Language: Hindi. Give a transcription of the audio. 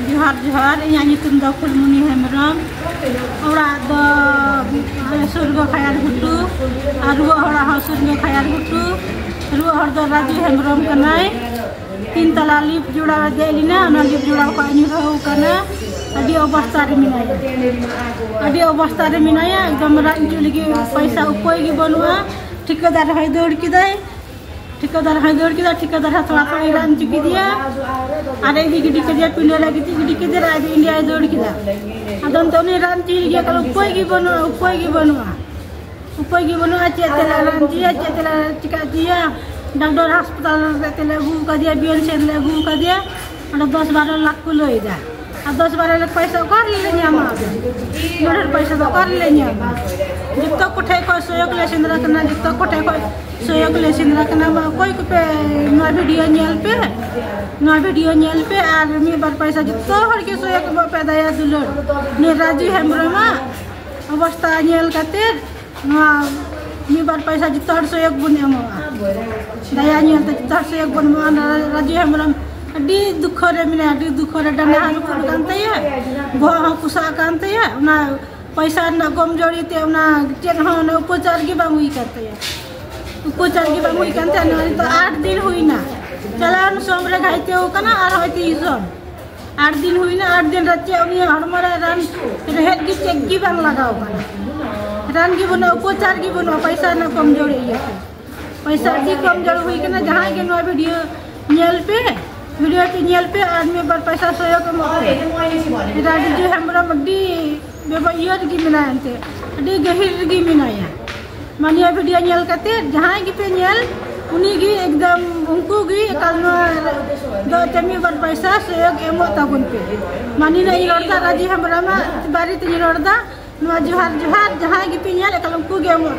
जोहार जोहार इᱧᱟᱹᱜ ᱧᱩᱛᱩᱢ ᱫᱚ ᱯᱷᱩᱞᱢᱩᱱᱤ ᱦᱮᱢᱵᱨᱚᱢ ᱚᱲᱟᱜ ᱫᱚ ᱥᱩᱨᱜᱚ ᱠᱷᱟᱭᱟᱨ ᱜᱷᱩᱴᱩ ᱟᱨ ᱨᱩᱣᱟᱹ ᱦᱚᱲᱟᱜ ᱦᱚᱸ ᱥᱩᱨᱜᱚ ᱠᱷᱟᱭᱟर ᱜᱷᱩᱴᱩ ᱨᱩᱣᱟᱹ ᱦᱚᱲ ᱫᱚ ᱨᱟᱡᱩ ᱦᱮᱢᱵᱨᱚᱢ ᱠᱟᱱᱟᱭ 3 तला लिप जुड़ा दे लिना ना लिप जुड़ा को ᱧᱩᱨᱦᱟᱹᱣ ᱠᱟᱱᱟ ᱟᱹᱰᱤ ᱚᱵᱚᱥᱛᱟ ᱨᱮ ᱢᱮᱱᱟᱭᱟ एकदम रांची लगी पैसा उपाय गे बनुआ ठिकादार है दौड़ किदाय ठिकादार थोड़ा थोड़ी रान चुकी दिया अरे गिडी के दिया पिंडे लगी थी गिडी के दिया इंडिया दौड़ किदा अदम तो ने रान चुकी गया कल उपाय गे बनुआ चेतला रान दिया चेतला चिका दिया डॉक्टर अस्पताल तेले गु का दिया बियन से ले गु का दिया और 10-12 लाख को लई जा और 10-12 लाख पैसा कर ले ᱧᱟᱢᱟ नोडर पैसा तो कर ले ᱧᱟᱢᱟ जितो कोठे को सहयोग ले सिंदरा कना जितो कोठे को सहयोग ले सिंदरा कना कोई को पे नवा वीडियो नेल पे और मी बार पैसा जितो हर के सहयोग पे दया दुलर ने राजू हेमब्रम अवस्था नेल खातिर नवा मी बार पैसा जितो हर सहयोग बन एमो दया नेल त जितो हर सहयोग बन राजू हेमब्रम अडी दुख रे मिने अडी दुख रे डना हाल को कांते है गो हा कुसा कांते है ना पैसा ना कमजोरी ते ना चेन हो ना उपचार की बांगुई करते है उपचार की बांगुई कांते ना तो 8 दिन हुई ना चलान सोमरे खाइते हो कना आर होइते इसन 8 दिन हुई ना 8 दिन रचे उनी हरमरा रान रेहत की चेक की बांग लगाओ कना रान की बनो उपचार की बनो पैसा ना कमजोरी है पैसा की कमजोर हुई कना जहां के नो वीडियो पे आदमी पर पैसा सहयोग राजू हेमब्रम अड्डी बेबइयर की मिनायते अड्डी गहिर की मिनाया मानिया वीडियो नेल कते जहां की पे नेल उनी की एकदम उनको की कालनो दो तमी पर पैसा सहयोग एमो ताबुन पे मानी नहीं रोडदा राजू हेमब्रम बारी ती रोडदा नो जोहार जहां की पे नेल कालम को गेमो